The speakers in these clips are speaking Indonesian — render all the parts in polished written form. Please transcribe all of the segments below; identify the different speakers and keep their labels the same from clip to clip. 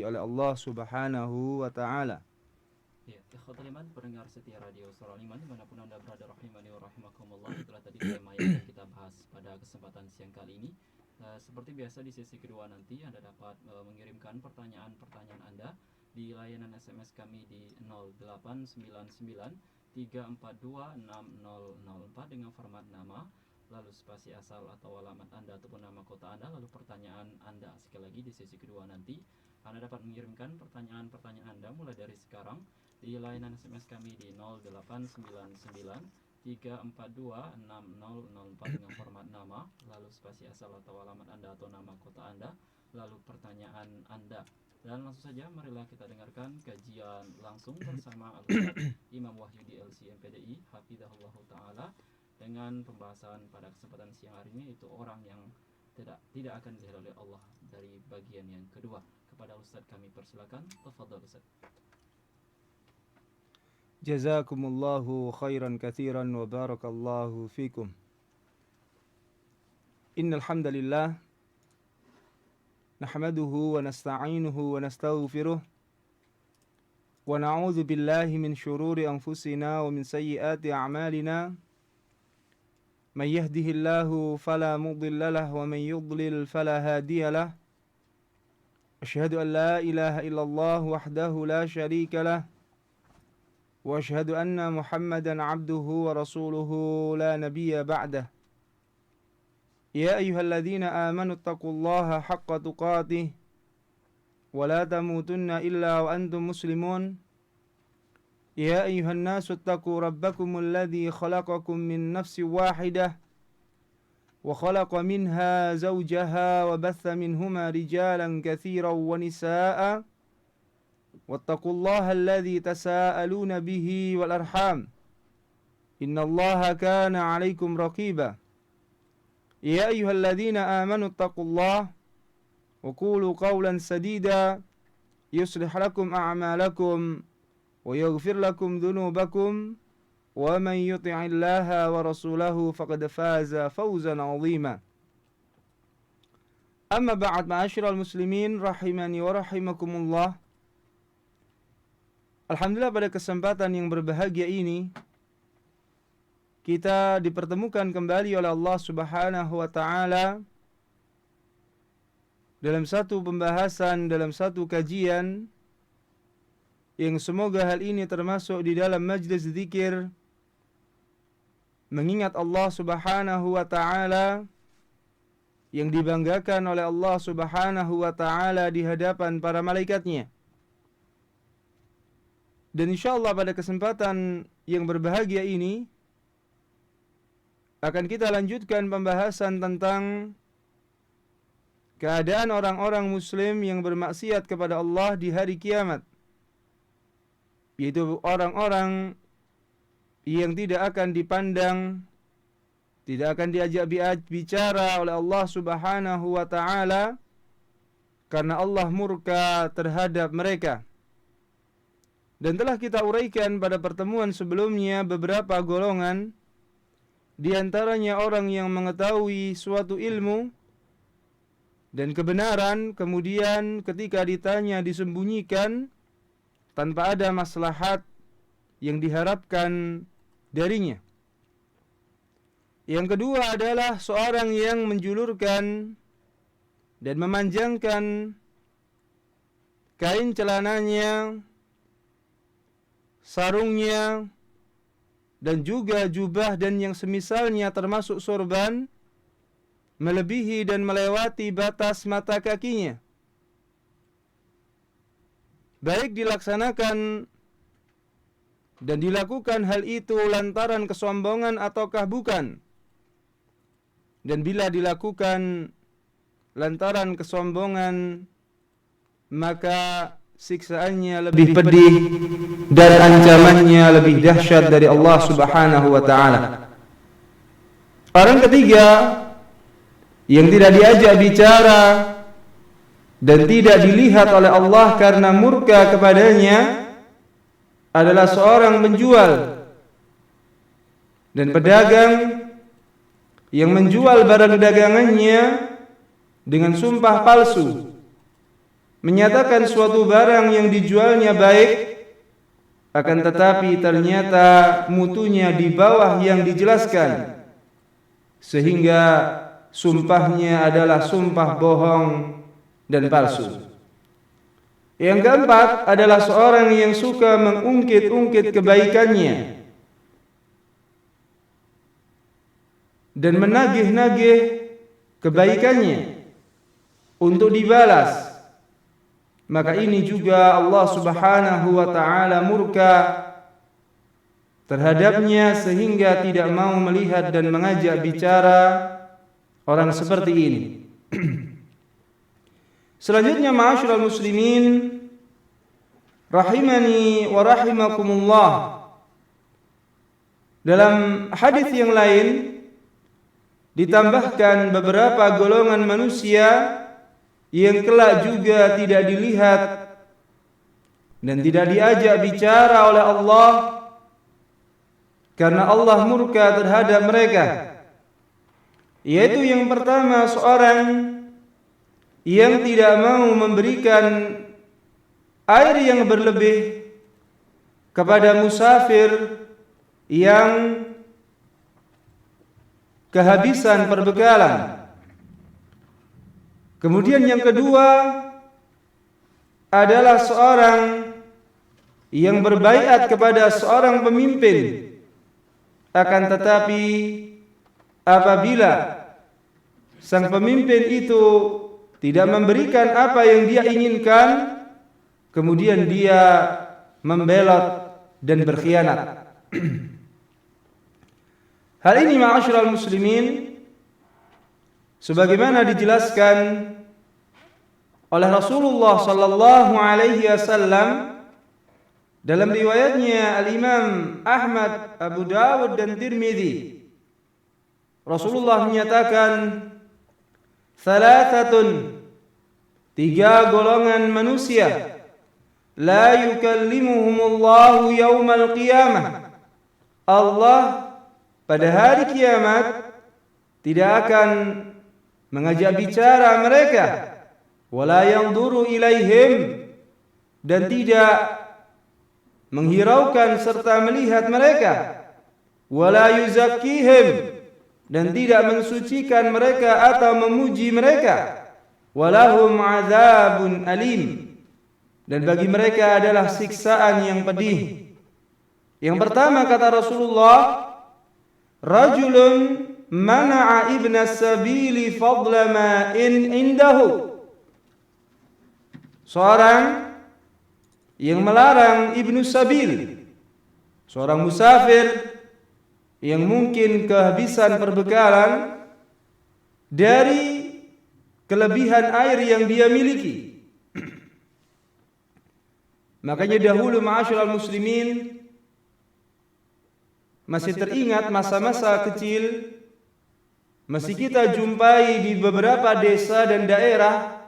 Speaker 1: oleh Allah Subhanahu wa taala.
Speaker 2: Ya, ikhwatul iman, pendengar setia Radio Suara Iman dimanapun Anda berada, rahimani wa rahimakumullah. Itulah tadi tema yang akan kita bahas pada kesempatan siang kali ini. Seperti biasa di sesi kedua nanti Anda dapat mengirimkan pertanyaan-pertanyaan Anda di layanan SMS kami di 0899 342 6004 dengan format nama, lalu spasi asal atau alamat Anda ataupun nama kota Anda, lalu pertanyaan Anda. Sekali lagi di sesi kedua nanti Anda dapat mengirimkan pertanyaan-pertanyaan Anda mulai dari sekarang di layanan SMS kami di 0899 342 6004 dengan format nama, lalu spasi asal atau alamat Anda atau nama kota Anda, lalu pertanyaan Anda. Dan langsung saja marilah kita dengarkan kajian langsung bersama Al-Ustaz Imam Wahyudi LC MPDI Hafizahullah Ta'ala dengan pembahasan pada kesempatan siang hari ini, yaitu orang yang tidak akan dilihat oleh Allah, dari bagian yang kedua. Kepada Ustaz kami persilakan, tafadhal Ustaz.
Speaker 1: Jazakumullahu khairan katsiran wa barakallahu fikum. Innal hamdalillah nahmaduhu wa nasta'inuhu wa nastaghfiruh wa na'udzu billahi min shururi anfusina wa min sayyiati a'malina. Man yahdihillahu fala mudilla lahu wa man yudlil fala hadiya lahu. Asyhadu an la ilaha illallah wahdahu la syarika lahu wa asyhadu anna Muhammadan 'abduhu wa rasuluhu la nabiyya ba'dah. Ya ayyuhalladzina amanu taqullaha haqqa tuqatih wa la tamutunna illa wa antum muslimun. Ya ayyuhan nasu taqu rabbakumul ladzi khalaqakum min nafsin wahidah wa khalaqa minha zawjaha wa batha minhuma rijalan katsiran wa nisaa'a wattaqullaha alladzi tasaaluna bihi wal arham innallaha kana 'alaikum raqiba. Ya ayyuhalladzina amanu taqullaha wa qulu qawlan sadida yuslih lakum a'malakum wa yaghfir lakum dhunubakum wa man yuti'illaha wa rasulahu faqad faza fawzan 'azima. Amma ba'd, ma'asyiral muslimin rahimani wa rahimakumullah. Alhamdulillah, pada kesempatan yang berbahagia ini kita dipertemukan kembali oleh Allah Subhanahu wa taala dalam satu pembahasan, dalam satu kajian yang semoga hal ini termasuk di dalam majlis zikir mengingat Allah Subhanahu wa taala yang dibanggakan oleh Allah Subhanahu wa taala di hadapan para malaikatnya. Dan insyaallah pada kesempatan yang berbahagia ini akan kita lanjutkan pembahasan tentang keadaan orang-orang muslim yang bermaksiat kepada Allah di hari kiamat, yaitu orang-orang yang tidak akan dipandang, tidak akan diajak bicara oleh Allah Subhanahu wa taala karena Allah murka terhadap mereka. Dan telah kita uraikan pada pertemuan sebelumnya beberapa golongan, di antaranya orang yang mengetahui suatu ilmu dan kebenaran, kemudian ketika ditanya disembunyikan tanpa ada maslahat yang diharapkan darinya. Yang kedua adalah seorang yang menjulurkan dan memanjangkan kain celananya, sarungnya, dan juga jubah dan yang semisalnya termasuk sorban, melebihi dan melewati batas mata kakinya, baik dilaksanakan dan dilakukan hal itu lantaran kesombongan ataukah bukan. Dan bila dilakukan lantaran kesombongan, maka siksaannya lebih pedih dan ancamannya lebih dahsyat dari Allah Subhanahu wa taala. Orang ketiga yang tidak diajak bicara dan tidak dilihat oleh Allah karena murka kepadanya adalah seorang penjual dan pedagang yang menjual barang dagangannya dengan sumpah palsu menyatakan suatu barang yang dijualnya baik, akan tetapi ternyata mutunya di bawah yang dijelaskan, sehingga sumpahnya adalah sumpah bohong dan palsu. Yang keempat adalah seorang yang suka mengungkit-ungkit kebaikannya dan menagih-nagih kebaikannya untuk dibalas. Maka ini juga Allah Subhanahu wa taala murka terhadapnya sehingga tidak mau melihat dan mengajak bicara orang seperti ini. Selanjutnya, ma'asyiral muslimin rahimani wa rahimakumullah, dalam hadis yang lain ditambahkan beberapa golongan manusia yang kelak juga tidak dilihat dan tidak diajak bicara oleh Allah karena Allah murka terhadap mereka. Yaitu yang pertama, seorang yang tidak mau memberikan air yang berlebih kepada musafir yang kehabisan perbekalan. Kemudian yang kedua adalah seorang yang berbaiat kepada seorang pemimpin, akan tetapi apabila sang pemimpin itu tidak memberikan apa yang dia inginkan, kemudian dia membelot dan berkhianat. Hal ini ma'asyiral muslimin sebagaimana dijelaskan oleh Rasulullah sallallahu alaihi wasallam dalam riwayatnya Al-Imam Ahmad, Abu Dawud dan Tirmidzi. Rasulullah menyatakan, "Thalathatun," tiga golongan manusia, "la yukallimuhumullahu yaumal qiyamah." Allah pada hari kiamat tidak akan mengajak bicara mereka, wala yanzuru ilaihim, dan tidak menghiraukan serta melihat mereka, wala yuzakkihim, dan tidak mensucikan mereka atau memuji mereka, walahum azabun alim, dan bagi mereka adalah siksaan yang pedih. Yang pertama kata Rasulullah, rajulun mana'a ibna sabili fadla ma'in indahu, seorang yang melarang ibnu sabil, seorang musafir yang mungkin kehabisan perbekalan, dari kelebihan air yang dia miliki. Makanya dahulu ma'asyiral muslimin masih teringat masa-masa kecil, masih kita jumpai di beberapa desa dan daerah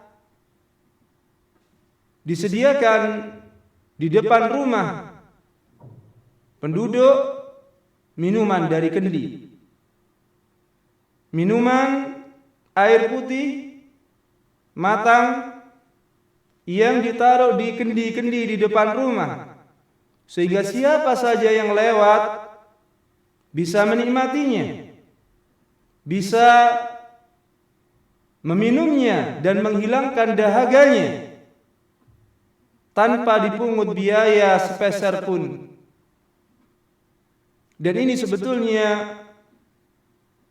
Speaker 1: disediakan di depan rumah penduduk minuman dari kendi, minuman air putih matang yang ditaruh di kendi-kendi di depan rumah, sehingga siapa saja yang lewat bisa menikmatinya, bisa meminumnya dan menghilangkan dahaganya tanpa dipungut biaya sepeser pun. Dan ini sebetulnya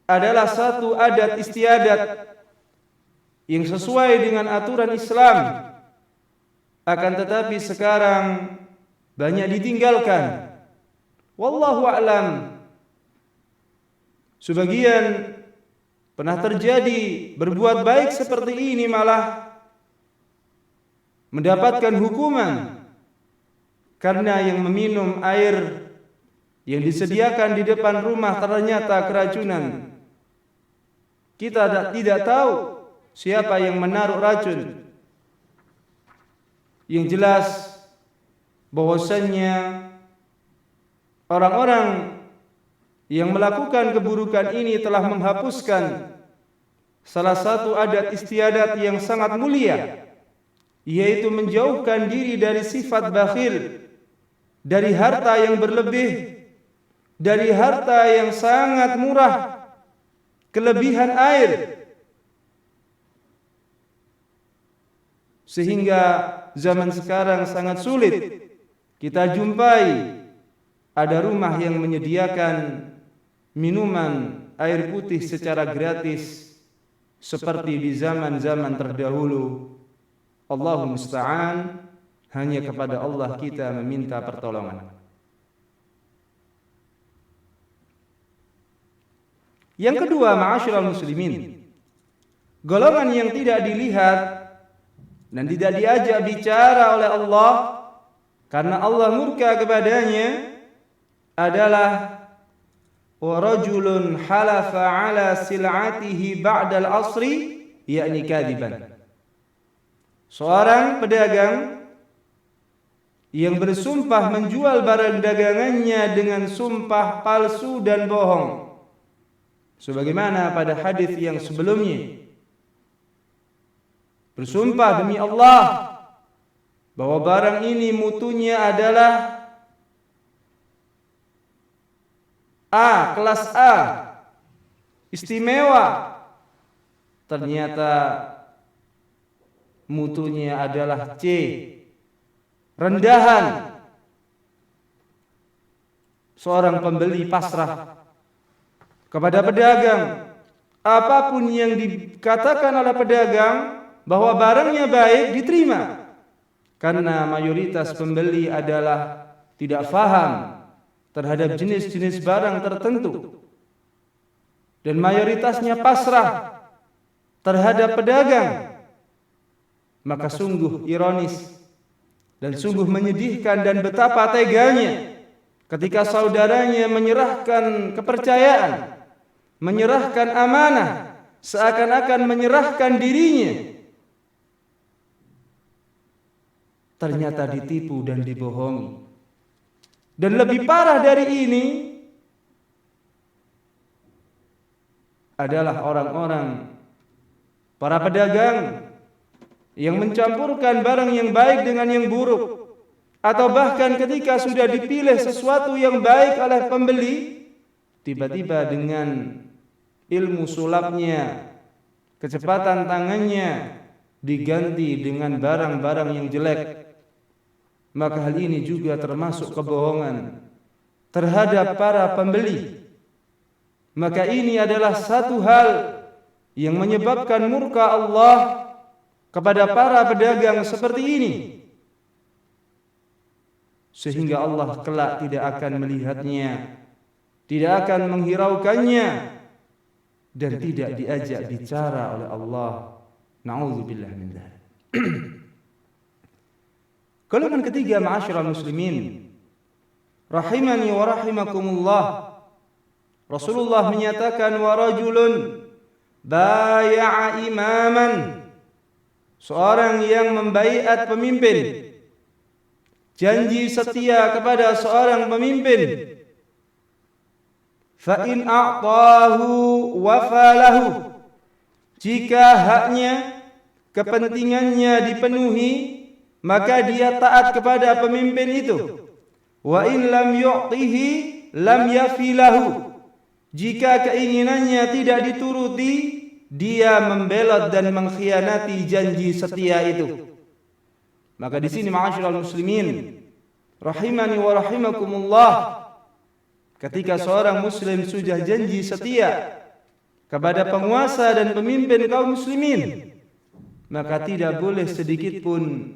Speaker 1: adalah satu adat istiadat yang sesuai dengan aturan Islam, akan tetapi sekarang banyak ditinggalkan. Wallahu a'lam. Sebagian pernah terjadi berbuat baik seperti ini malah mendapatkan hukuman karena yang meminum air yang disediakan di depan rumah ternyata keracunan. Kita tidak tahu siapa yang menaruh racun. Yang jelas bahwasannya orang-orang yang melakukan keburukan ini telah menghapuskan salah satu adat istiadat yang sangat mulia, yaitu menjauhkan diri dari sifat bakhil, dari harta yang berlebih, dari harta yang sangat murah, kelebihan air, sehingga zaman sekarang sangat sulit kita jumpai ada rumah yang menyediakan minuman air putih secara gratis seperti di zaman-zaman terdahulu. Allahul musta'an, hanya kepada Allah kita meminta pertolongan. Yang kedua, ma'asyiral muslimin, golongan yang tidak dilihat dan tidak diajak bicara oleh Allah karena Allah murka kepadanya adalah wa rajulun halafa ala sil'atihi ba'dal asri, yakni kadiban. Seorang pedagang yang bersumpah menjual barang dagangannya dengan sumpah palsu dan bohong, sebagaimana pada hadis yang sebelumnya. Bersumpah demi Allah bahwa barang ini mutunya adalah A, kelas A, istimewa. Ternyata mutunya adalah C, rendahan. Seorang pembeli pasrah kepada pedagang, apapun yang dikatakan oleh pedagang bahwa barangnya baik diterima, karena mayoritas pembeli adalah tidak faham terhadap jenis-jenis barang tertentu, dan mayoritasnya pasrah terhadap pedagang. Maka sungguh ironis dan sungguh menyedihkan dan betapa teganya ketika saudaranya menyerahkan kepercayaan, menyerahkan amanah, seakan-akan menyerahkan dirinya, ternyata ditipu dan dibohongi. Dan lebih parah dari ini adalah orang-orang, para pedagang yang mencampurkan barang yang baik dengan yang buruk, atau bahkan ketika sudah dipilih sesuatu yang baik oleh pembeli, tiba-tiba dengan ilmu sulapnya, kecepatan tangannya diganti dengan barang-barang yang jelek. Maka hal ini juga termasuk kebohongan terhadap para pembeli. Maka ini adalah satu hal yang menyebabkan murka Allah kepada para pedagang seperti ini, sehingga Allah kelak tidak akan melihatnya, tidak akan menghiraukannya, dan tidak diajak bicara oleh Allah. Na'udzubillah min dzalik. Golongan ketiga, ma'asyiral muslimin rahimani wa rahimakumullah, Rasulullah menyatakan wa rajulun baya'a imaman, seorang yang membaiat pemimpin, janji setia kepada seorang pemimpin, fa in a'tahu wafalahu, jika haknya, kepentingannya dipenuhi, maka dia taat kepada pemimpin itu. Wa in lam yu'tihi lam yafilahu, jika keinginannya tidak dituruti, dia membelot dan mengkhianati janji setia itu. Maka di sini ma'asyiral muslimin rahimani wa rahimakumullah, ketika seorang muslim sudah janji setia kepada penguasa dan pemimpin kaum muslimin, maka tidak boleh sedikit pun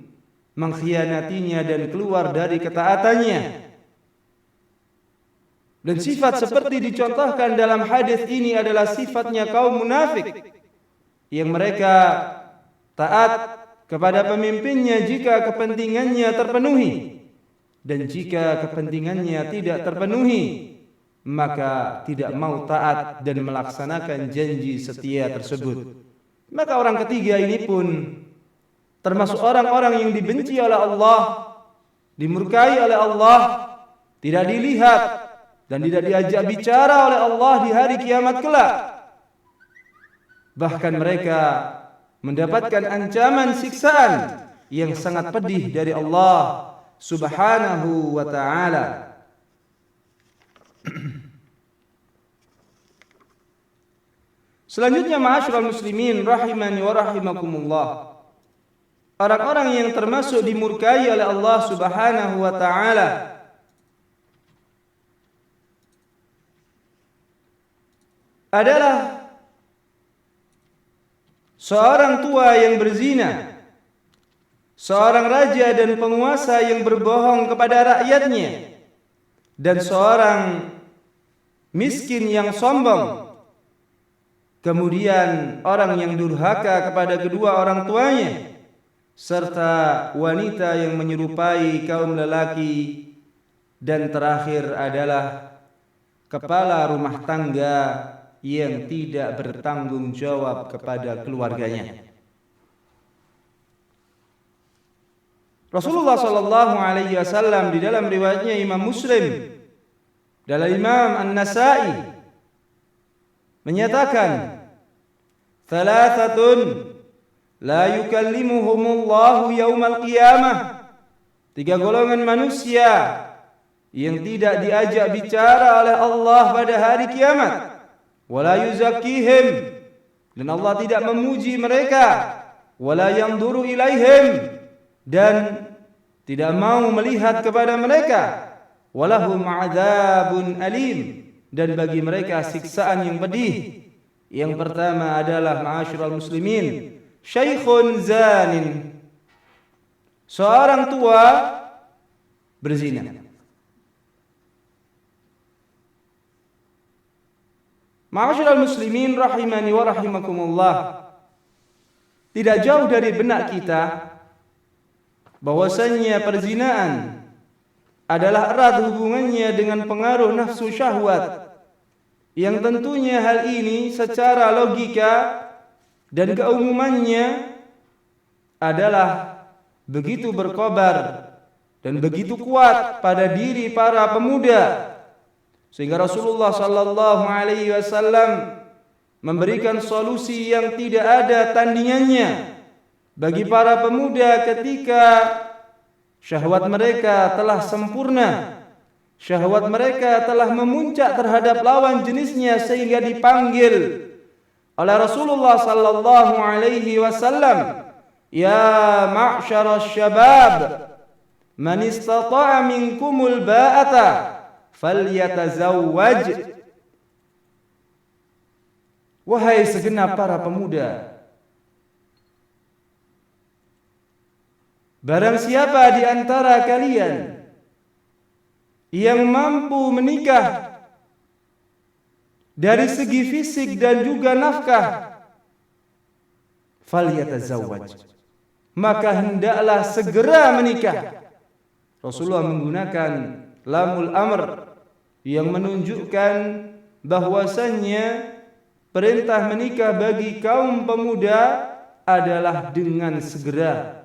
Speaker 1: mengkhianatinya dan keluar dari ketaatannya. Dan sifat seperti dicontohkan dalam hadis ini adalah sifatnya kaum munafik, yang mereka taat kepada pemimpinnya jika kepentingannya terpenuhi, dan jika kepentingannya tidak terpenuhi, maka tidak mau taat dan melaksanakan janji setia tersebut. Maka orang ketiga ini pun termasuk orang-orang yang dibenci oleh Allah, dimurkai oleh Allah, tidak dilihat dan tidak diajak bicara oleh Allah di hari kiamat kelak. Bahkan mereka mendapatkan ancaman siksaan yang sangat pedih dari Allah Subhanahu wa ta'ala. Selanjutnya, ma'asyiral muslimin rahimani wa rahimakumullah, orang-orang yang termasuk dimurkai oleh Allah Subhanahu wa ta'ala adalah seorang tua yang berzina, seorang raja dan penguasa yang berbohong kepada rakyatnya, dan seorang miskin yang sombong. Kemudian orang yang durhaka kepada kedua orang tuanya, serta wanita yang menyerupai kaum lelaki, dan terakhir adalah kepala rumah tangga yang tidak bertanggung jawab kepada keluarganya. Rasulullah sallallahu alaihi wasallam di dalam riwayatnya Imam Muslim, dalam Imam An-Nasa'i, menyatakan, "Thalathatun la yukallimuhumullahu yaumal qiyamah." 3 golongan manusia yang tidak diajak bicara oleh Allah pada hari kiamat. Wala yuzakkihim, dan Allah tidak memuji mereka. Wala yanzuru ilaihim, dan tidak mau melihat kepada mereka. Walahum adzabun alim, dan bagi mereka siksaan yang pedih. Yang pertama adalah, ma'asyiral muslimin, syaikhun zanin, seorang tua berzina. Ma'asyiral muslimin rahimani wa rahimakumullah, tidak jauh dari benak kita bahwasanya perzinaan adalah erat hubungannya dengan pengaruh nafsu syahwat, yang tentunya hal ini secara logika dan keumumannya adalah begitu berkobar dan begitu kuat pada diri para pemuda, sehingga Rasulullah sallallahu alaihi wasallam memberikan solusi yang tidak ada tandingannya bagi para pemuda ketika syahwat mereka telah sempurna, syahwat mereka telah memuncak terhadap lawan jenisnya, sehingga dipanggil oleh Rasulullah sallallahu alaihi wasallam, "Ya ma'syarasy syabab, man istata'a minkumul ba'ata falyatazawwaj." Wahai segenap para pemuda, barang siapa di antara kalian yang mampu menikah dari segi fisik dan juga nafkah, falyatazawwaj, maka hendaklah segera menikah. Rasulullah menggunakan lamul amr yang menunjukkan bahwasannya perintah menikah bagi kaum pemuda adalah dengan segera.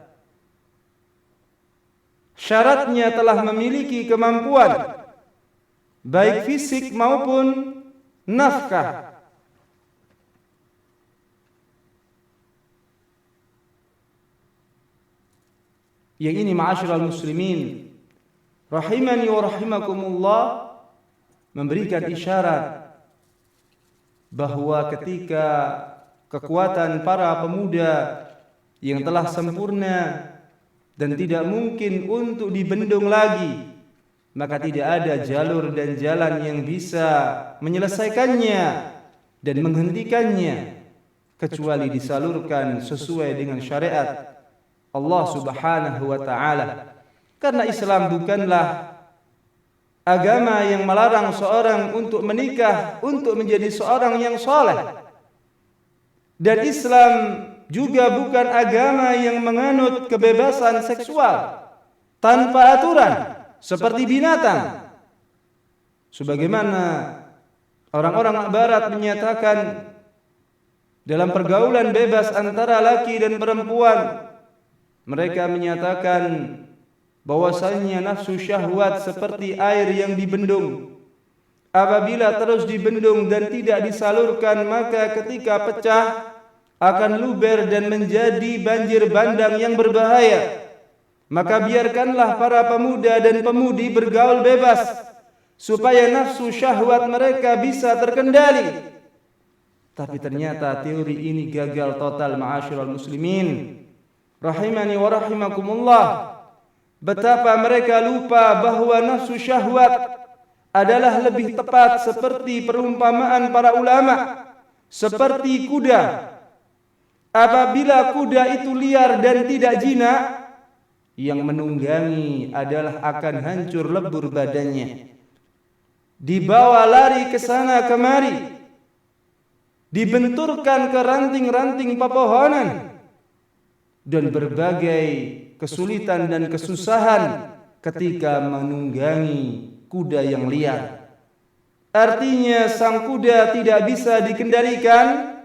Speaker 1: Syaratnya telah memiliki kemampuan baik fisik maupun nafkah. Yang ini, ma'asyiral muslimin rahimani wa rahimakumullah, memberikan isyarat bahwa ketika kekuatan para pemuda yang telah sempurna dan tidak mungkin untuk dibendung lagi, maka tidak ada jalur dan jalan yang bisa menyelesaikannya dan menghentikannya kecuali disalurkan sesuai dengan syariat Allah Subhanahu wa ta'ala. Karena Islam bukanlah agama yang melarang seorang untuk menikah untuk menjadi seorang yang saleh, dan Islam juga bukan agama yang menganut kebebasan seksual tanpa aturan seperti binatang, sebagaimana orang-orang barat menyatakan dalam pergaulan bebas antara laki dan perempuan. Mereka menyatakan bahwasanya nafsu syahwat seperti air yang dibendung. Apabila terus dibendung dan tidak disalurkan, maka ketika pecah akan luber dan menjadi banjir bandang yang berbahaya. Maka biarkanlah para pemuda dan pemudi bergaul bebas, supaya nafsu syahwat mereka bisa terkendali. Tapi ternyata teori ini gagal total, ma'asyiral muslimin rahimani wa rahimakumullah. Betapa mereka lupa bahwa nafsu syahwat adalah lebih tepat seperti perumpamaan para ulama, seperti kuda. Apabila kuda itu liar dan tidak jinak, yang menunggangi adalah akan hancur lebur badannya, dibawa lari ke sana kemari, dibenturkan ke ranting-ranting pepohonan, dan berbagai kesulitan dan kesusahan ketika menunggangi kuda yang liar. Artinya sang kuda tidak bisa dikendalikan,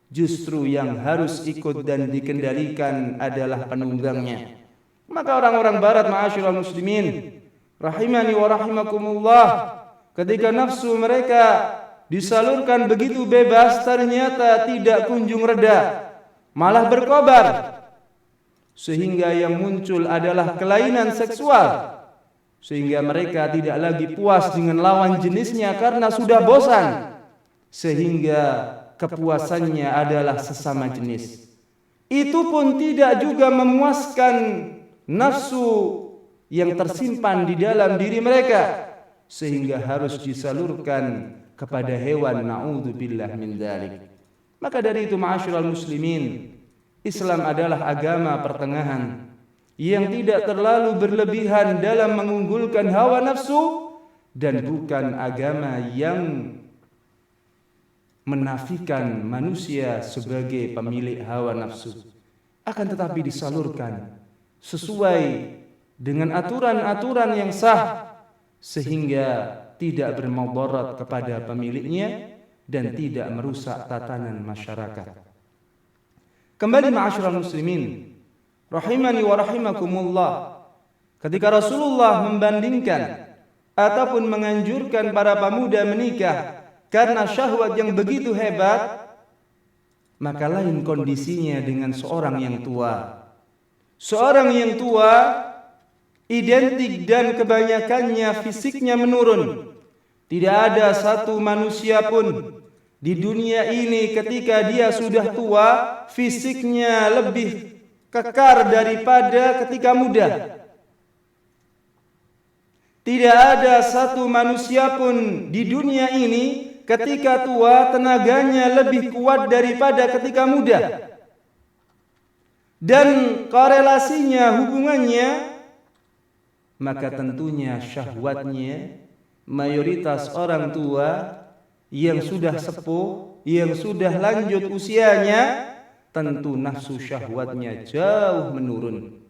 Speaker 1: justru yang harus ikut dan dikendalikan adalah penunggangnya. Maka orang-orang barat, ma'asyiral muslimin rahimani wa rahimakumullah, ketika nafsu mereka disalurkan begitu bebas, ternyata tidak kunjung reda, malah berkobar, sehingga yang muncul adalah kelainan seksual, sehingga mereka tidak lagi puas dengan lawan jenisnya karena sudah bosan, sehingga kepuasannya adalah sesama jenis. Itu pun tidak juga memuaskan nafsu yang tersimpan di dalam diri mereka, sehingga harus disalurkan kepada hewan, na'udzubillah min dzalik. Maka dari itu, ma'asyiral muslimin, Islam adalah agama pertengahan yang tidak terlalu berlebihan dalam mengunggulkan hawa nafsu, dan bukan agama yang menafikan manusia sebagai pemilik hawa nafsu. Akan tetapi disalurkan sesuai dengan aturan-aturan yang sah, sehingga tidak bermudarat kepada pemiliknya dan tidak merusak tatanan masyarakat. Kembali, ma'asyiral muslimin rahimani wa rahimakumullah, ketika Rasulullah membandingkan ataupun menganjurkan para pemuda menikah karena syahwat yang begitu hebat, maka lain kondisinya dengan seorang yang tua. Seorang yang tua identik dan kebanyakannya fisiknya menurun. Tidak ada satu manusia pun di dunia ini ketika dia sudah tua, fisiknya lebih kekar daripada ketika muda. Tidak ada satu manusia pun di dunia ini ketika tua tenaganya lebih kuat daripada ketika muda. Dan korelasinya, hubungannya, maka tentunya syahwatnya, mayoritas orang tua yang sudah sepuh, yang sudah lanjut usianya, tentu nafsu syahwatnya jauh menurun.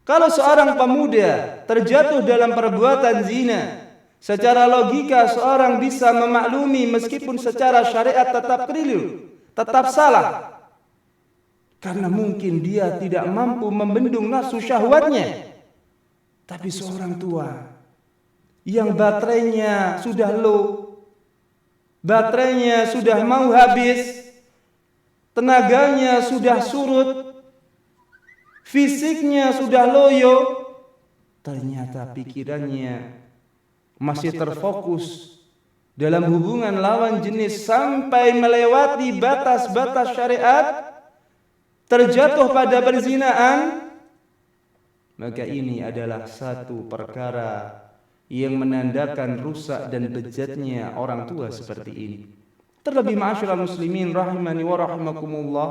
Speaker 1: Kalau seorang pemuda terjatuh dalam perbuatan zina, secara logika seorang bisa memaklumi meskipun secara syariat tetap keliru, tetap salah, karena mungkin dia tidak mampu membendung nafsu syahwatnya. Tapi seorang tua yang baterainya sudah low, baterainya sudah mau habis, tenaganya sudah surut, fisiknya sudah loyo, ternyata pikirannya masih terfokus dalam hubungan lawan jenis sampai melewati batas-batas syariat, terjatuh pada perzinaan, maka ini adalah satu perkara yang menandakan rusak dan bejatnya orang tua seperti ini. Terlebih, ma'asyiral muslimin rahimani wa rahimakumullah,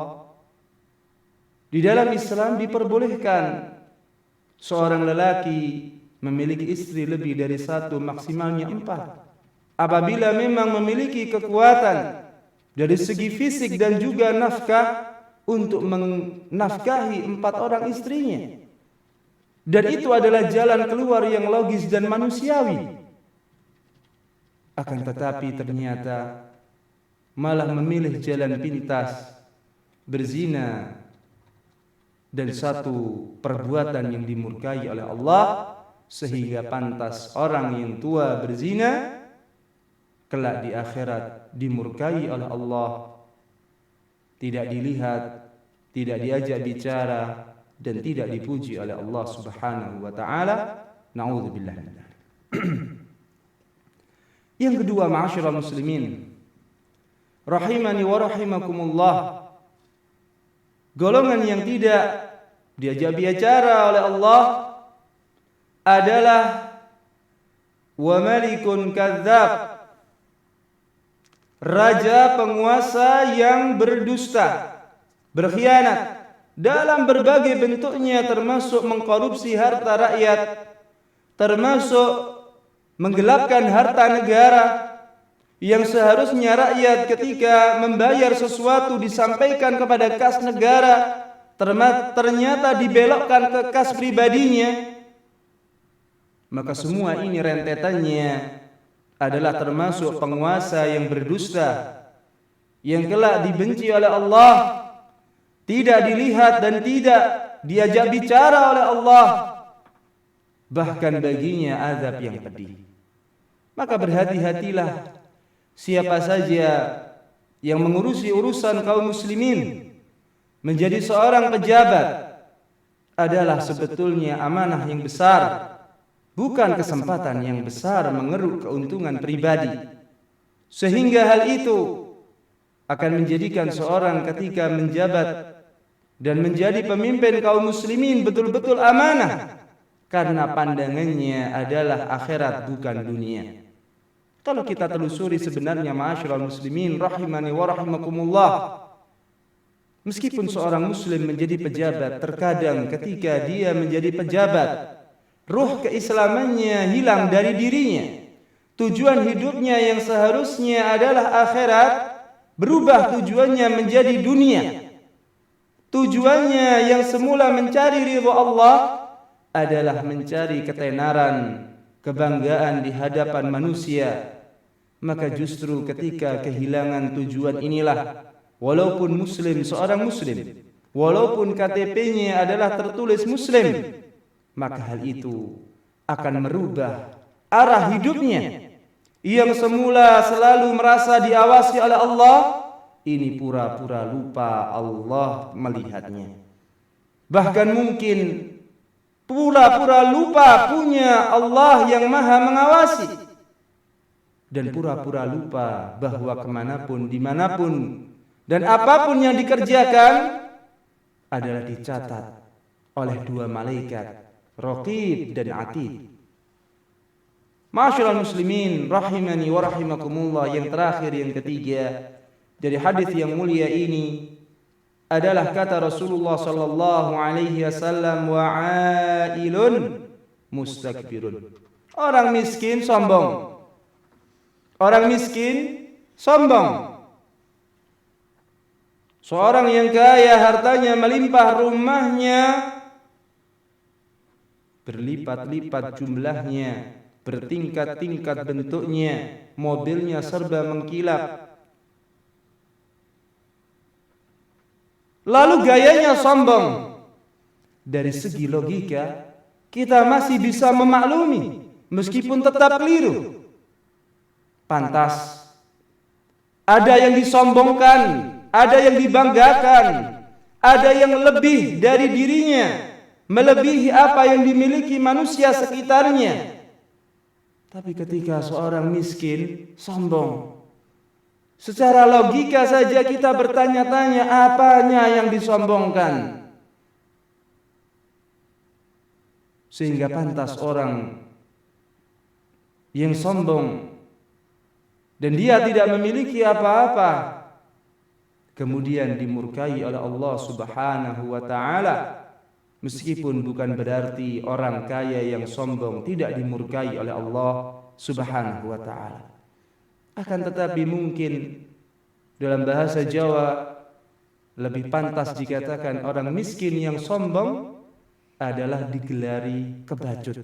Speaker 1: di dalam Islam diperbolehkan seorang lelaki memiliki istri lebih dari satu, maksimalnya 4. Apabila memang memiliki kekuatan dari segi fisik dan juga nafkah untuk menafkahi 4 orang istrinya. Dan itu adalah jalan keluar yang logis dan manusiawi. Akan tetapi ternyata malah memilih jalan pintas, berzina, dan satu perbuatan yang dimurkai oleh Allah, sehingga pantas orang yang tua berzina kelak di akhirat dimurkai oleh Allah tidak dilihat, tidak diajak bicara, dan tidak dipuji oleh Allah Subhanahu wa taala. Na'udzubillah. Yang kedua, ma'asyiral muslimin, rahimani wa rahimakumullah, golongan yang tidak diajak bicara oleh Allah adalah wa malikun kadzdzab, raja penguasa yang berdusta, berkhianat dalam berbagai bentuknya, termasuk mengkorupsi harta rakyat, termasuk menggelapkan harta negara, yang seharusnya rakyat ketika membayar sesuatu disampaikan kepada kas negara, ternyata dibelokkan ke kas pribadinya. Maka semua ini rentetannya adalah termasuk penguasa yang berdusta, yang kelak dibenci oleh Allah, tidak dilihat dan tidak diajak bicara oleh Allah, bahkan baginya azab yang pedih. Maka berhati-hatilah siapa saja yang mengurusi urusan kaum muslimin. Menjadi seorang pejabat adalah sebetulnya amanah yang besar, bukan kesempatan yang besar mengeruk keuntungan pribadi. Sehingga hal itu akan menjadikan seorang ketika menjabat dan menjadi pemimpin kaum muslimin betul-betul amanah, karena pandangannya adalah akhirat bukan dunia. Kalau kita telusuri sebenarnya ma'asyiral muslimin rahimani wa rahimakumullah, meskipun seorang muslim menjadi pejabat, terkadang ketika dia menjadi pejabat, ruh keislamannya hilang dari dirinya. Tujuan hidupnya yang seharusnya adalah akhirat berubah tujuannya menjadi dunia. Tujuannya yang semula mencari ridha Allah adalah mencari ketenaran, kebanggaan di hadapan manusia. Maka justru ketika kehilangan tujuan inilah, walaupun muslim, seorang muslim, walaupun KTP-nya adalah tertulis muslim, maka hal itu akan merubah arah hidupnya. Yang semula selalu merasa diawasi oleh Allah, ini pura-pura lupa Allah melihatnya. Bahkan mungkin pura-pura lupa punya Allah yang maha mengawasi, dan pura-pura lupa bahwa kemanapun, dimanapun, dan apapun yang dikerjakan adalah dicatat oleh dua malaikat, Raqib dan Atid. Ma'asyiral muslimin rahimani wa rahimakumullah, yang terakhir, yang ketiga dari hadis yang mulia ini adalah kata Rasulullah sallallahu alaihi wasallam, wa ailun mustakbirun. Orang miskin sombong. Orang miskin sombong. Seorang yang kaya, hartanya melimpah, rumahnya berlipat-lipat jumlahnya, bertingkat-tingkat bentuknya, mobilnya serba mengkilap, lalu gayanya sombong. Dari segi logika kita masih bisa memaklumi, meskipun tetap keliru. Pantas ada yang disombongkan, ada yang dibanggakan, ada yang lebih dari dirinya, melebihi apa yang dimiliki manusia sekitarnya. Tapi ketika seorang miskin sombong, secara logika saja kita bertanya-tanya, apanya yang disombongkan? Sehingga pantas orang yang sombong dan dia tidak memiliki apa-apa kemudian dimurkai oleh Allah Subhanahu wa taala. Meskipun bukan berarti orang kaya yang sombong tidak dimurkai oleh Allah Subhanahu wa taala. Akan tetapi mungkin dalam bahasa Jawa lebih pantas dikatakan orang miskin yang sombong adalah digelari kebacut.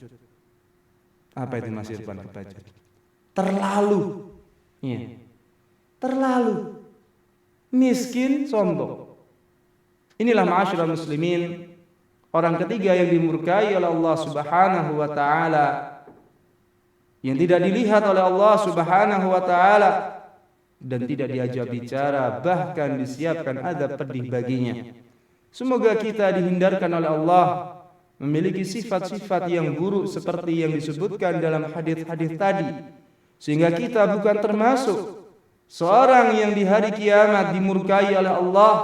Speaker 1: Apa itu Mas Irfan, kebacut? Terlalu. Ya. Terlalu miskin sombong. Inilah ma'asyiral muslimin, orang ketiga yang dimurkai oleh Allah Subhanahu wa taala, yang tidak dilihat oleh Allah Subhanahu wa taala, dan tidak diajak bicara, bahkan disiapkan azab pedih baginya. Semoga kita dihindarkan oleh Allah memiliki sifat-sifat yang buruk seperti yang disebutkan dalam hadis-hadis tadi, sehingga kita bukan termasuk seorang yang di hari kiamat dimurkai oleh Allah,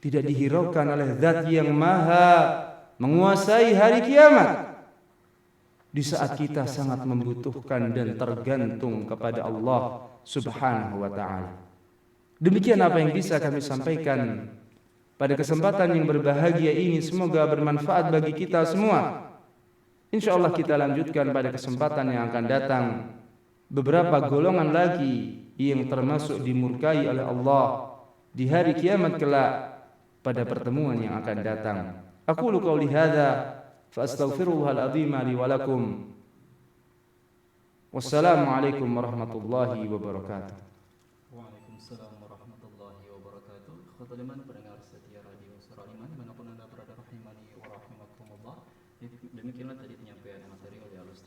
Speaker 1: tidak dihiraukan oleh Zat yang maha menguasai hari kiamat, di saat kita sangat membutuhkan dan tergantung kepada Allah Subhanahu wa ta'ala. Demikian apa yang bisa kami sampaikan pada kesempatan yang berbahagia ini. Semoga bermanfaat bagi kita semua. InsyaAllah kita lanjutkan pada kesempatan yang akan datang. Beberapa golongan lagi yang termasuk dimurkai oleh Allah di hari kiamat kelak pada pertemuan yang akan datang. Aqulu qauli hadza fa astaghfirullahal azim li wa lakum. Wassalamualaikum warahmatullahi wabarakatuh.
Speaker 2: Waalaikumsalam warahmatullahi wabarakatuh. Ikhwatul iman, pendengar setia Radio Suara Iman dimanapun Anda berada, rahimani wa rahimakumullah. Demikianlah tadi penyampaian materi oleh Al-Ustaz